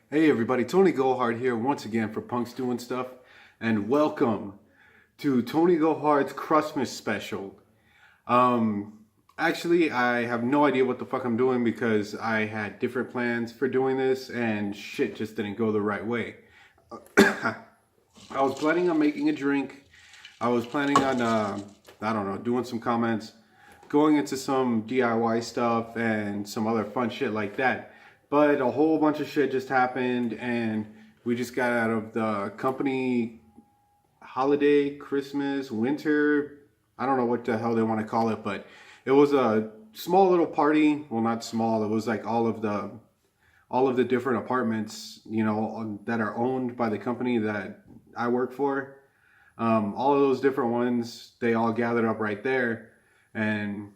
Hey everybody, Tony Gohard here once again for Punks Doing Stuff, and welcome to Tony Gohard's Crustmas special. Um, Actually, I have no idea what the fuck I'm doing because I had different plans for doing this and shit just didn't go the right way. I was planning on making a drink. I was planning on, I don't know, doing some comments, going into some DIY stuff and some other fun shit like that. But a whole bunch of shit just happened and we just got out of the company holiday, Christmas, winter. I don't know what the hell they want to call it, but it was a small little party. Well, not small. It was like all of the different apartments, you know, that are owned by the company that I work for. All of those different ones, they all gathered up right there. And,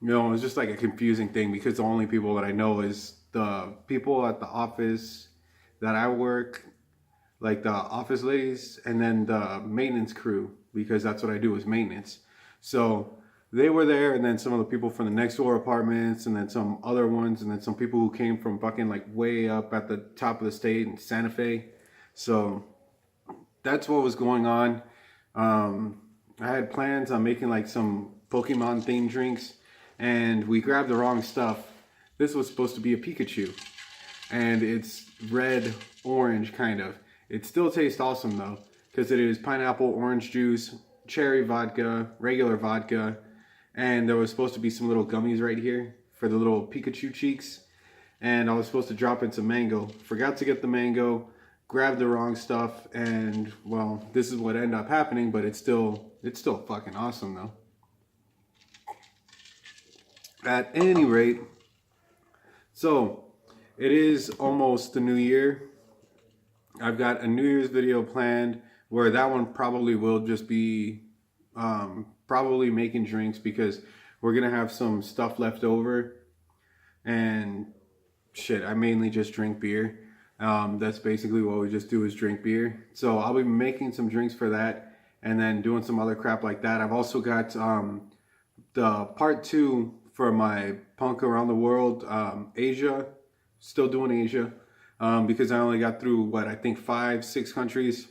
you know, it was just like a confusing thing because the only people that I know is the people at the office that I work, like the office ladies, and then the maintenance crew, because that's what I do is maintenance. So they were there, and then some of the people from the next door apartments, and then some other ones, and then some people who came from fucking like way up at the top of the state in Santa Fe. So that's what was going on. I had plans on making like some Pokemon themed drinks, and we grabbed the wrong stuff. This was supposed to be a Pikachu, and it's red orange kind of. It still tastes awesome though, because it is pineapple, orange juice, cherry vodka, regular vodka, and there was supposed to be some little gummies right here for the little Pikachu cheeks. And I was supposed to drop in some mango. Forgot to get the mango, grabbed the wrong stuff, and well, this is what ended up happening, but it's still fucking awesome though. At any rate, so it is almost the new year. I've got a New Year's video planned where that one probably will just be probably making drinks because we're gonna have some stuff left over, and shit, I mainly just drink beer. That's basically what we just do is drink beer. So I'll be making some drinks for that and then doing some other crap like that. I've also got the part 2 for my punk around the world, Asia, still doing Asia, because I only got through what I think 5-6 countries.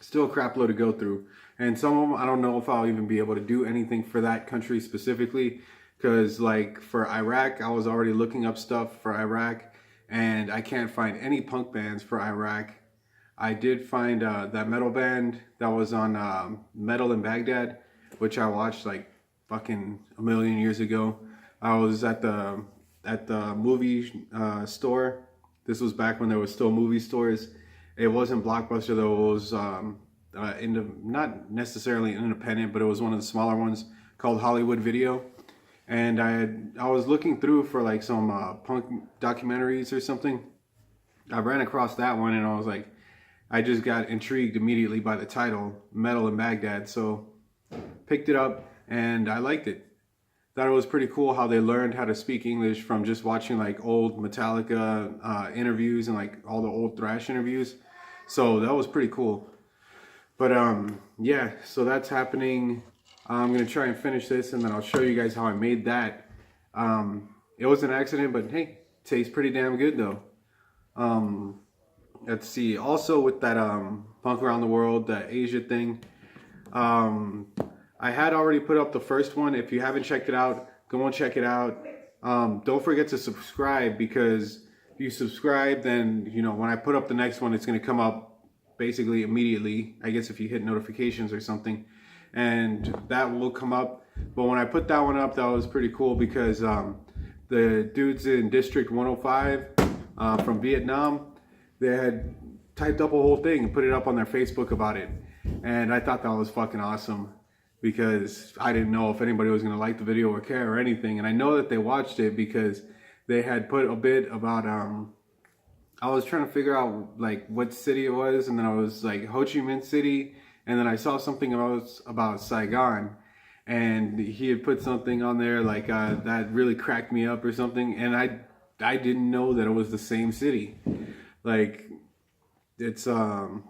Still a crap load to go through, and some of them I don't know if I'll even be able to do anything for that country specifically, because like for Iraq I was already looking up stuff for Iraq and I can't find any punk bands for Iraq. I did find that metal band that was on Metal in Baghdad, which I watched like fucking a million years ago. I was at the movie store. This was back when there was still movie stores. It wasn't Blockbuster though. It was not necessarily independent, but it was one of the smaller ones called Hollywood Video. And I was looking through for like some punk documentaries or something. I ran across that one and I was like, I just got intrigued immediately by the title, Metal in Baghdad. So picked it up and I liked it. Thought it was pretty cool how they learned how to speak English from just watching like old Metallica interviews and like all the old thrash interviews. So that was pretty cool. But yeah, so that's happening. I'm gonna try and finish this and then I'll show you guys how I made that. It was an accident, but hey, tastes pretty damn good though. Let's see. Also with that punk around the world, that Asia thing, I had already put up the first one. If you haven't checked it out, go and check it out. Don't forget to subscribe, because if you subscribe, then you know when I put up the next one, it's gonna come up basically immediately. I guess if you hit notifications or something, and that will come up. But when I put that one up, that was pretty cool because the dudes in District 105 from Vietnam, they had typed up a whole thing and put it up on their Facebook about it. And I thought that was fucking awesome because I didn't know if anybody was going to like the video or care or anything. And I know that they watched it because they had put a bit about, I was trying to figure out like what city it was. And then I was like Ho Chi Minh City. And then I saw something about Saigon. And he had put something on there like that really cracked me up or something. And I didn't know that it was the same city. Like, it's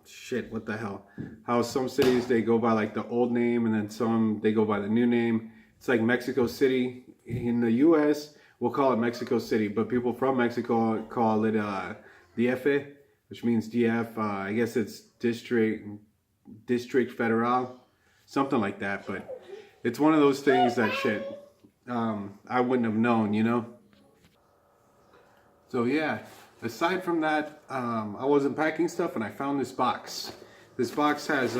shit, what the hell, how some cities they go by like the old name and then some they go by the new name. It's like Mexico City in the US, we'll call it Mexico City, but people from Mexico call it DF, which means DF. I guess it's District Federal, something like that. But it's one of those things that shit I wouldn't have known, you know. So yeah, aside from that, I wasn't packing stuff and I found this box. This box has,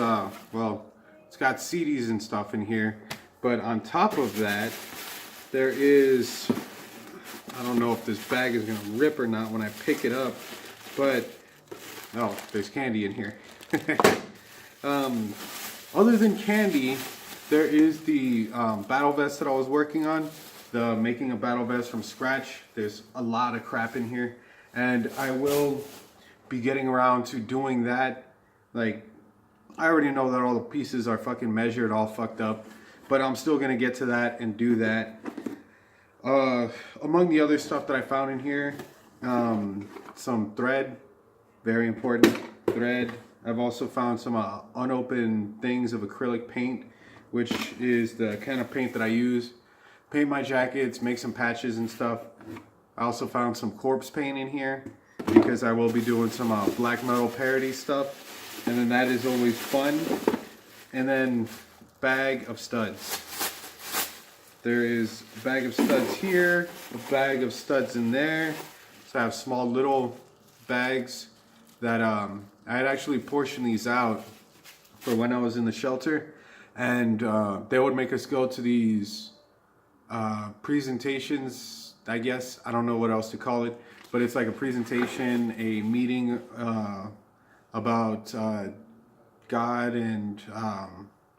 well, it's got CDs and stuff in here, but on top of that, there is, I don't know if this bag is gonna rip or not when I pick it up, but, oh, there's candy in here. Other than candy, there is the battle vest that I was working on. The making a battle vest from scratch. There's a lot of crap in here, and I will be getting around to doing that. Like, I already know that all the pieces are fucking measured, all fucked up, but I'm still gonna get to that and do that. Among the other stuff that I found in here, some thread, very important thread. I've also found some unopened things of acrylic paint, which is the kind of paint that I use. Paint my jackets, make some patches and stuff. I also found some corpse paint in here because I will be doing some black metal parody stuff, and then that is always fun. And then bag of studs. There is a bag of studs here, a bag of studs in there. So I have small little bags that I had actually portioned these out for when I was in the shelter, and they would make us go to these presentations, I guess. I don't know what else to call it, but it's like a presentation, a meeting about God and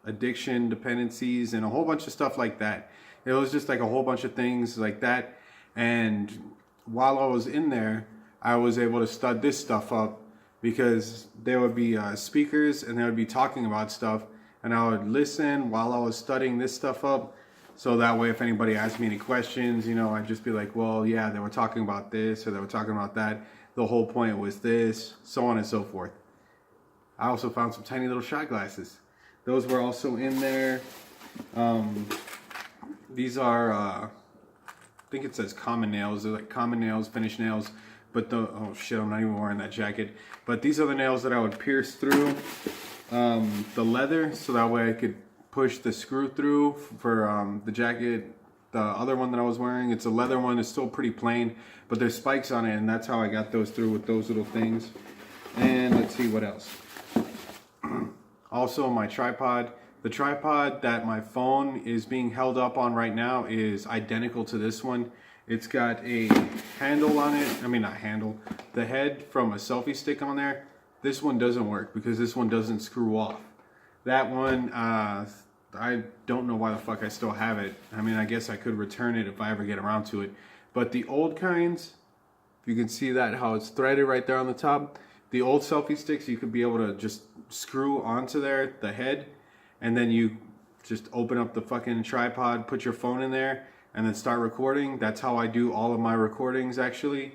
addiction, dependencies, and a whole bunch of stuff like that. It was just like a whole bunch of things like that. And while I was in there, I was able to stud this stuff up because there would be speakers and they would be talking about stuff, and I would listen while I was studying this stuff up. So that way, if anybody asked me any questions, you know, I'd just be like, well, yeah, they were talking about this or they were talking about that. The whole point was this, so on and so forth. I also found some tiny little shot glasses. Those were also in there. These are, I think it says common nails. They're like common nails, finished nails. But oh shit, I'm not even wearing that jacket. But these are the nails that I would pierce through the leather, so that way I could push the screw through for the jacket. The other one that I was wearing, it's a leather one. It's still pretty plain, but there's spikes on it, and that's how I got those through with those little things. And let's see what else. Also, my tripod. The tripod that my phone is being held up on right now is identical to this one. It's got a handle on it. I mean, not handle. The head from a selfie stick on there. This one doesn't work because this one doesn't screw off. That one, I don't know why the fuck I still have it. I mean, I guess I could return it if I ever get around to it. But the old kinds, if you can see that, how it's threaded right there on the top. The old selfie sticks, you could be able to just screw onto there, the head, and then you just open up the fucking tripod, put your phone in there, and then start recording. That's how I do all of my recordings, actually,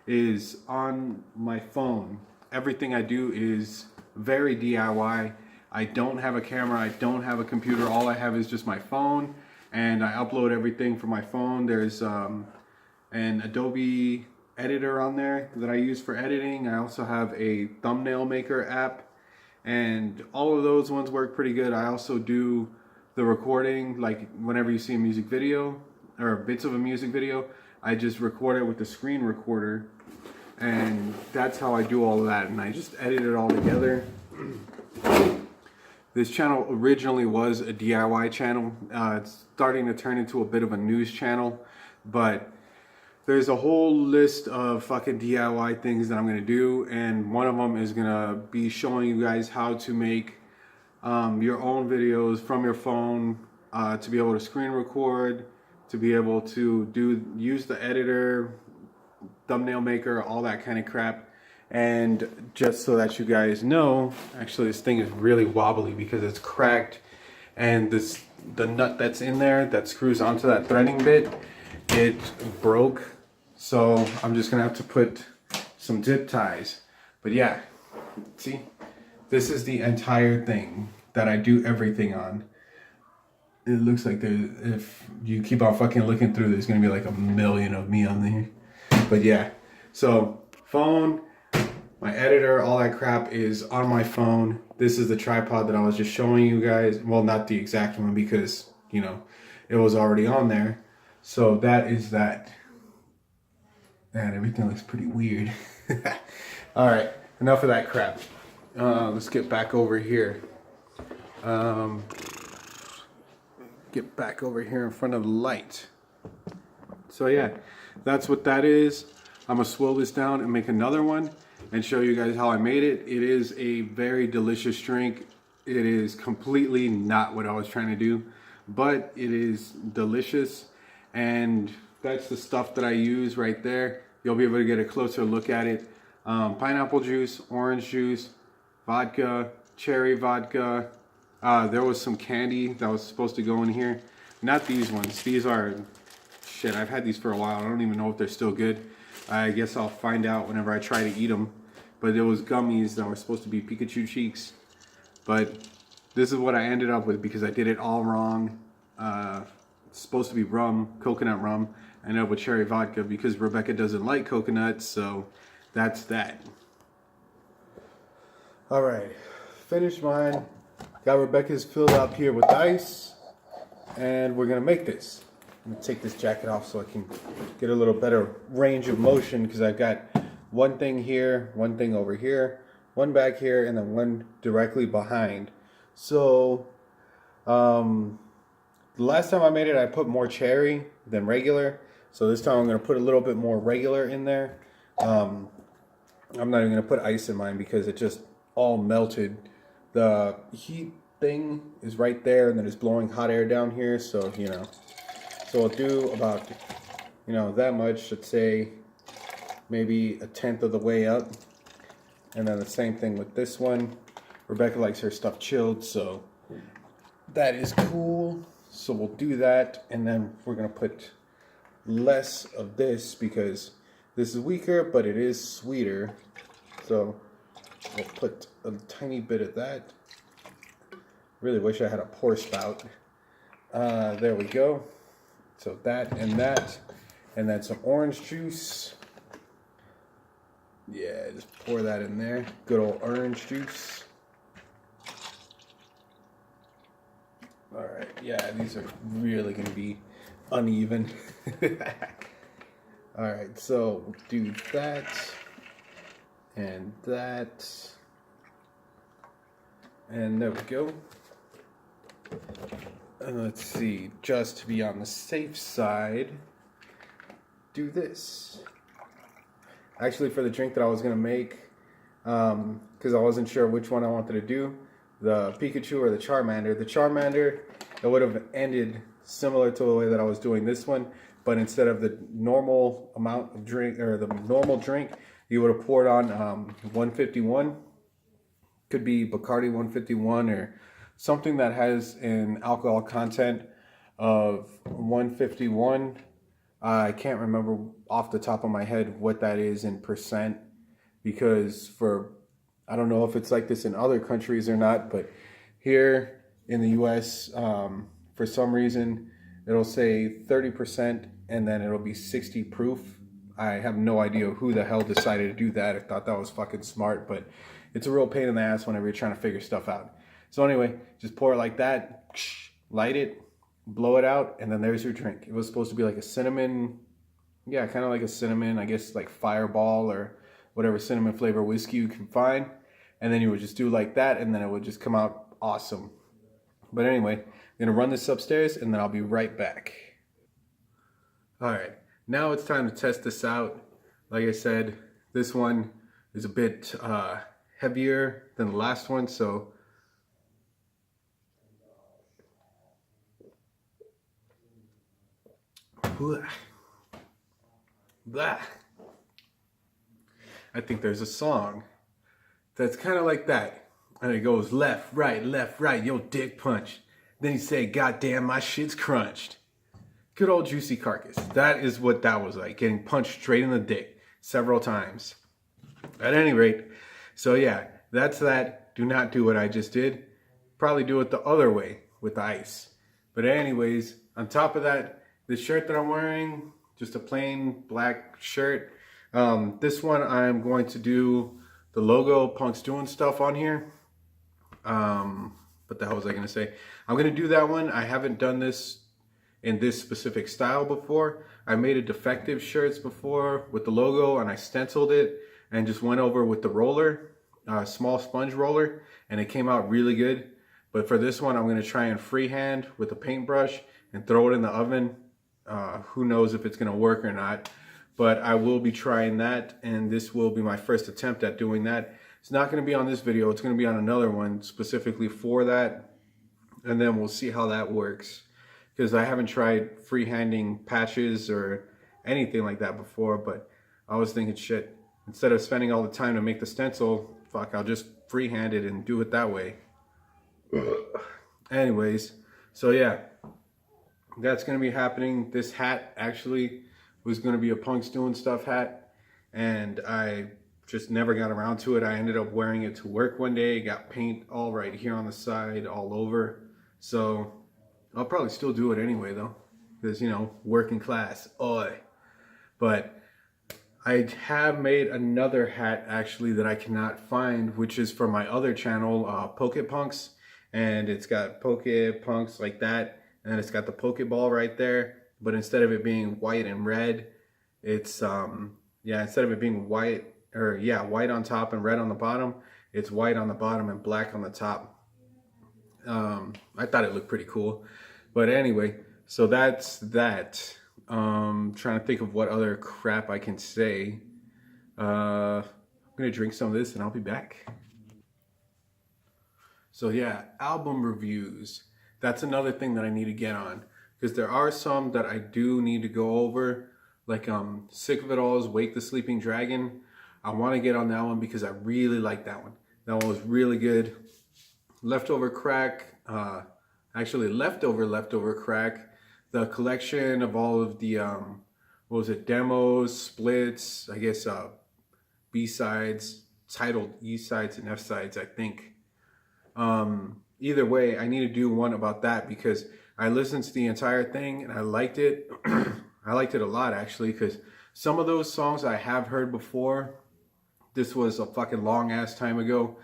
is on my phone. Everything I do is very DIY. I don't have a camera, I don't have a computer. All I have is just my phone, and I upload everything from my phone. There's an Adobe editor on there that I use for editing. I also have a thumbnail maker app, and all of those ones work pretty good. I also do the recording, like whenever you see a music video or bits of a music video, I just record it with the screen recorder, and that's how I do all of that, and I just edit it all together. This channel originally was a DIY channel. It's starting to turn into a bit of a news channel, but there's a whole list of fucking DIY things that I'm gonna do, and one of them is gonna be showing you guys how to make your own videos from your phone, to be able to screen record, to be able to use the editor, thumbnail maker, all that kind of crap. And just so that you guys know, actually this thing is really wobbly because it's cracked, and the nut that's in there that screws onto that threading bit, it broke. So I'm just gonna have to put some zip ties. But yeah, see, this is the entire thing that I do everything on. It looks like if you keep on fucking looking through, there's gonna be like a million of me on there. But yeah, so phone, My editor, all that crap is on my phone. This is the tripod that I was just showing you guys. Well, not the exact one because, you know, it was already on there. So that is that. Man, everything looks pretty weird. All right, enough of that crap. Let's get back over here. Get back over here in front of the light. So yeah, that's what that is. I'm gonna swirl this down and make another one and show you guys how I made it. It is a very delicious drink. It is completely not what I was trying to do, but it is delicious. And that's the stuff that I use right there. You'll be able to get a closer look at it. Pineapple juice, orange juice, vodka, cherry vodka. There was some candy that was supposed to go in here. Not these ones. These are, shit, I've had these for a while. I don't even know if they're still good. I guess I'll find out whenever I try to eat them. But there was gummies that were supposed to be Pikachu cheeks. But this is what I ended up with because I did it all wrong. It's supposed to be rum, coconut rum. I ended up with cherry vodka because Rebecca doesn't like coconut, so that's that. All right, finished mine. Got Rebecca's filled up here with ice, and we're gonna make this. I'm gonna take this jacket off so I can get a little better range of motion because I've got one thing here, one thing over here, one back here, and then one directly behind. So, the last time I made it, I put more cherry than regular. So this time I'm gonna put a little bit more regular in there. I'm not even gonna put ice in mine because it just all melted. The heat thing is right there, and then it's blowing hot air down here. So you know, so I'll do about, you know, that much. Let's say maybe a tenth of the way up, and then the same thing with this one. Rebecca likes her stuff chilled, so that is cool. So we'll do that, and then we're gonna put less of this because this is weaker, but it is sweeter. So we'll put a tiny bit of that. Really wish I had a pour spout. There we go. So that, and then some orange juice. Yeah, just pour that in there. Good old orange juice. All right, yeah, these are really gonna be uneven. All right, so we'll do that and that, and there we go. And let's see, just to be on the safe side, do this. Actually, for the drink that I was gonna make, because I wasn't sure which one I wanted to do, the Pikachu or the Charmander. The Charmander, it would have ended similar to the way that I was doing this one, but instead of the normal amount of drink, or the normal drink, you would have poured on 151. Could be Bacardi 151 or something that has an alcohol content of 151. I can't remember off the top of my head what that is in percent, because I don't know if it's like this in other countries or not, but here in the US, for some reason, it'll say 30% and then it'll be 60 proof. I have no idea who the hell decided to do that. I thought that was fucking smart, but it's a real pain in the ass whenever you're trying to figure stuff out. So anyway, just pour it like that, light it, blow it out, and then there's your drink. It was supposed to be like a cinnamon, yeah, kind of like a cinnamon, I guess like Fireball or whatever cinnamon flavor whiskey you can find. And then you would just do like that, and then it would just come out awesome. But anyway, I'm gonna run this upstairs and then I'll be right back. All right, now it's time to test this out. Like I said, this one is a bit heavier than the last one, so blah. I think there's a song that's kind of like that, and it goes left, right, yo dick punch. Then you say, goddamn, my shit's crunched. Good old Juicy Carcass. That is what that was like, getting punched straight in the dick several times. At any rate, so yeah, that's that. Do not do what I just did. Probably do it the other way with ice. But anyways, on top of that, the shirt that I'm wearing, just a plain black shirt. This one I'm going to do the logo punx doing stuff on here. What the hell was I gonna say? I'm gonna do that one. I haven't done this in this specific style before. I made a defective shirts before with the logo, and I stenciled it and just went over with the roller, small sponge roller, and it came out really good. But for this one, I'm gonna try and freehand with a paintbrush and throw it in the oven. Who knows if it's gonna work or not, but I will be trying that, and this will be my first attempt at doing that. It's not gonna be on this video, it's gonna be on another one specifically for that, and then we'll see how that works. Because I haven't tried freehanding patches or anything like that before, but I was thinking, shit, instead of spending all the time to make the stencil, fuck, I'll just freehand it and do it that way. Anyways, so yeah, that's gonna be happening. This hat actually was gonna be a punx doing stuff hat, and I just never got around to it. I ended up wearing it to work one day, got paint all right here on the side, all over. So I'll probably still do it anyway though, because, you know, working class, oi. But I have made another hat actually that I cannot find, which is for my other channel, Poke Punx, and it's got Poke Punx like that, and it's got the Pokeball right there. But instead of it being white and red, it's yeah, instead of it being white, or yeah, white on top and red on the bottom, it's white on the bottom and black on the top. I thought it looked pretty cool. But anyway, so that's that. Trying to think of what other crap I can say. I'm gonna drink some of this and I'll be back. So yeah, album reviews. That's another thing that I need to get on, because there are some that I do need to go over. Like Sick of It All's Wake the Sleeping Dragon. I want to get on that one because I really like that one. That one was really good. Leftover Crack, actually Leftover Crack, the collection of all of the, what was it, demos, splits, I guess B-sides, titled E-sides and F-sides, I think. Either way, I need to do one about that because I listened to the entire thing and I liked it. I liked it a lot actually, because some of those songs I have heard before. This was a fucking long ass time ago.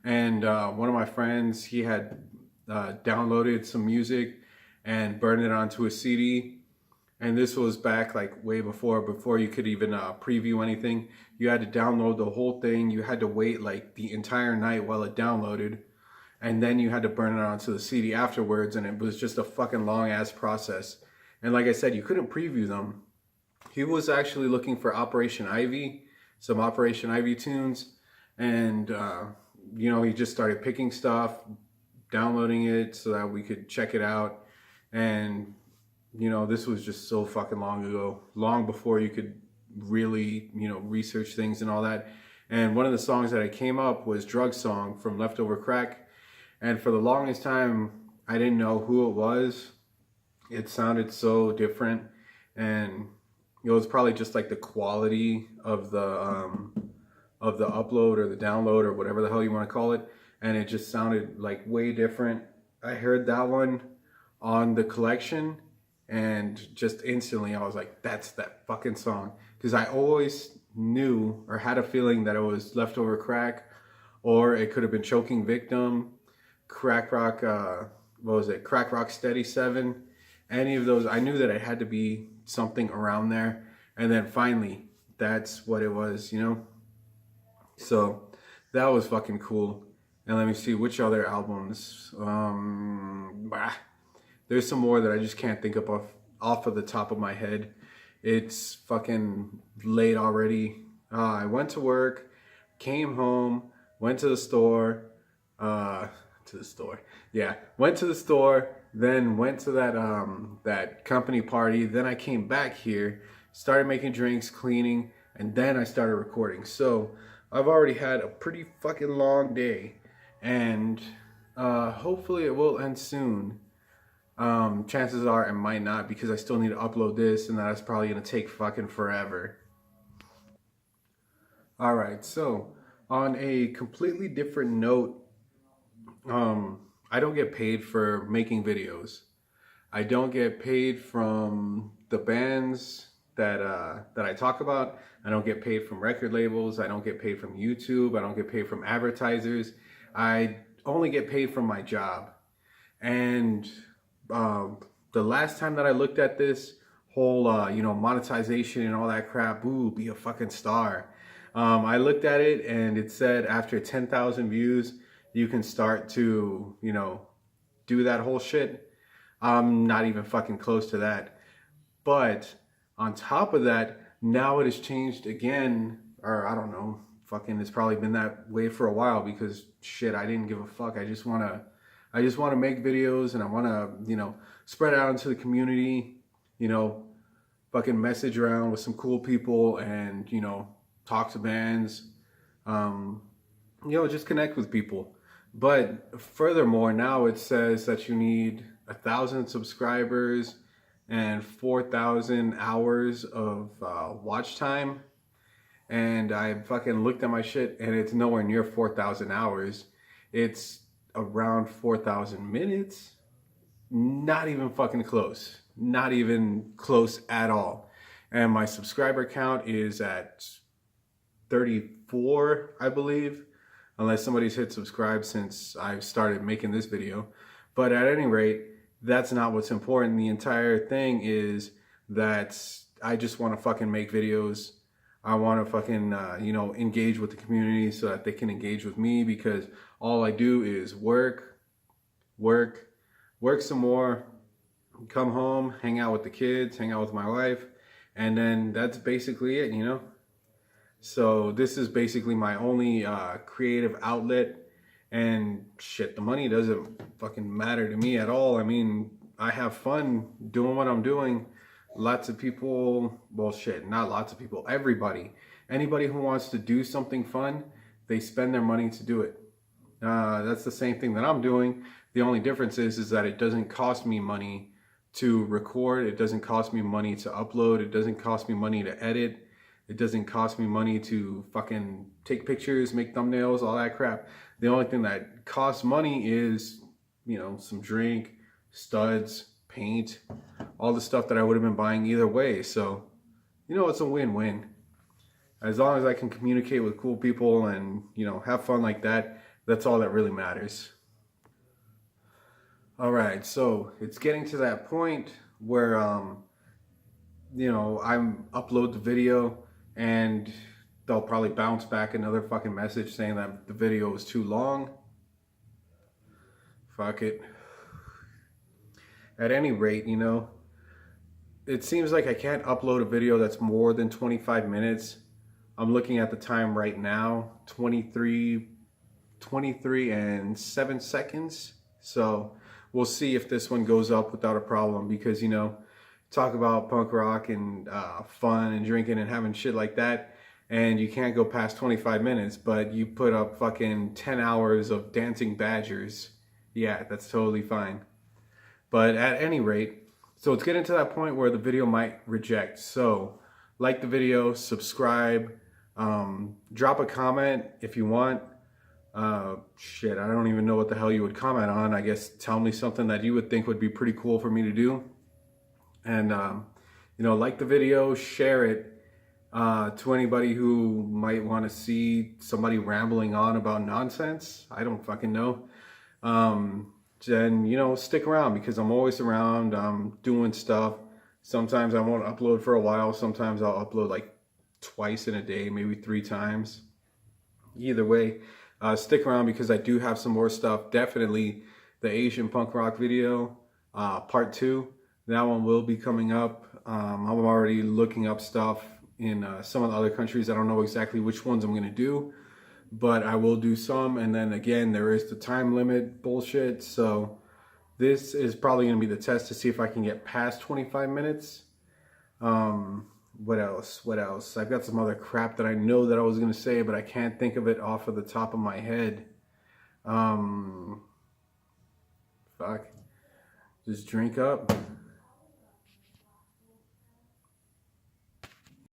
And one of my friends, he had downloaded some music and burned it onto a CD. And this was back like way before you could even preview anything. You had to download the whole thing. You had to wait like the entire night while it downloaded. And then you had to burn it onto the CD afterwards. And it was just a fucking long ass process. And like I said, you couldn't preview them. He was actually looking for Operation Ivy, some Operation Ivy tunes. And you know, he just started picking stuff, downloading it so that we could check it out. And, you know, this was just so fucking long ago, long before you could really, you know, research things and all that. And one of the songs that I came up was Drug Song from Leftover Crack. And for the longest time, I didn't know who it was. It sounded so different. And it was probably just like the quality of the upload or the download or whatever the hell you want to call it, and it just sounded like way different. I heard that one on the collection and just instantly I was like, that's that fucking song, because I always knew or had a feeling that it was Leftover Crack, or it could have been Choking Victim, Crack Rock, what was it, Crack Rock Steady 7, any of those. I knew that it had to be something around there, and then finally that's what it was, you know. So that was fucking cool. And let me see which other albums. There's some more that I just can't think of off of the top of my head. It's fucking late already. I went to work, came home, went to the store. Yeah, went to the store, then went to that company party. Then I came back here, started making drinks, cleaning, and then I started recording. So I've already had a pretty fucking long day, and hopefully it will end soon. Chances are it might not, because I still need to upload this, and that's probably gonna take fucking forever. All right, so on a completely different note, I don't get paid for making videos. I don't get paid from the bands that I talk about. I don't get paid from record labels. I don't get paid from YouTube. I don't get paid from advertisers. I only get paid from my job. And the last time that I looked at this whole, monetization and all that crap, ooh, be a fucking star. I looked at it and it said after 10,000 views, you can start to, do that whole shit. I'm not even fucking close to that. But on top of that, now it has changed again, or I don't know, fucking it's probably been that way for a while because shit, I didn't give a fuck. I just want to make videos and I want to, spread out into the community, fucking message around with some cool people and, talk to bands, just connect with people. But furthermore, now it says that you need 1,000 subscribers and 4,000 hours of watch time. And I fucking looked at my shit and it's nowhere near 4,000 hours. It's around 4,000 minutes. Not even fucking close. Not even close at all. And my subscriber count is at 34, I believe. Unless somebody's hit subscribe since I've started making this video. But at any rate, that's not what's important. The entire thing is that I just want to fucking make videos. I want to fucking, engage with the community so that they can engage with me, because all I do is work some more, come home, hang out with the kids, hang out with my wife, and then that's basically it, So this is basically my only creative outlet. And shit, the money doesn't fucking matter to me at all. I mean, I have fun doing what I'm doing. Lots of people, well, shit, not lots of people, anybody who wants to do something fun, they spend their money to do it. That's the same thing that I'm doing. The only difference is that it doesn't cost me money to record. It doesn't cost me money to upload. It doesn't cost me money to edit. It doesn't cost me money to fucking take pictures, make thumbnails, all that crap. The only thing that costs money is, some drink, studs, paint, all the stuff that I would have been buying either way. So, it's a win-win. As long as I can communicate with cool people and, have fun like that, that's all that really matters. All right, so it's getting to that point where, I upload the video and they'll probably bounce back another fucking message saying that the video was too long. Fuck it. At any rate, it seems like I can't upload a video that's more than 25 minutes. I'm looking at the time right now, 23 and 7 seconds. So we'll see if this one goes up without a problem, because, talk about punk rock and fun and drinking and having shit like that, and you can't go past 25 minutes, but you put up fucking 10 hours of dancing badgers. Yeah, that's totally fine. But at any rate, so it's getting to that point where the video might reject. So like the video, subscribe, drop a comment if you want. Shit, I don't even know what the hell you would comment on. I guess tell me something that you would think would be pretty cool for me to do. And, like the video, share it to anybody who might want to see somebody rambling on about nonsense. I don't fucking know. Then, stick around, because I'm always around. I'm doing stuff. Sometimes I won't upload for a while. Sometimes I'll upload like twice in a day, maybe 3 times. Either way, stick around, because I do have some more stuff. Definitely the Asian punk rock video, part 2. That one will be coming up. I'm already looking up stuff in some of the other countries. I don't know exactly which ones I'm going to do, but I will do some. And then again, there is the time limit bullshit. So this is probably going to be the test to see if I can get past 25 minutes. What else? I've got some other crap that I know that I was going to say, but I can't think of it off of the top of my head. Fuck. Just drink up.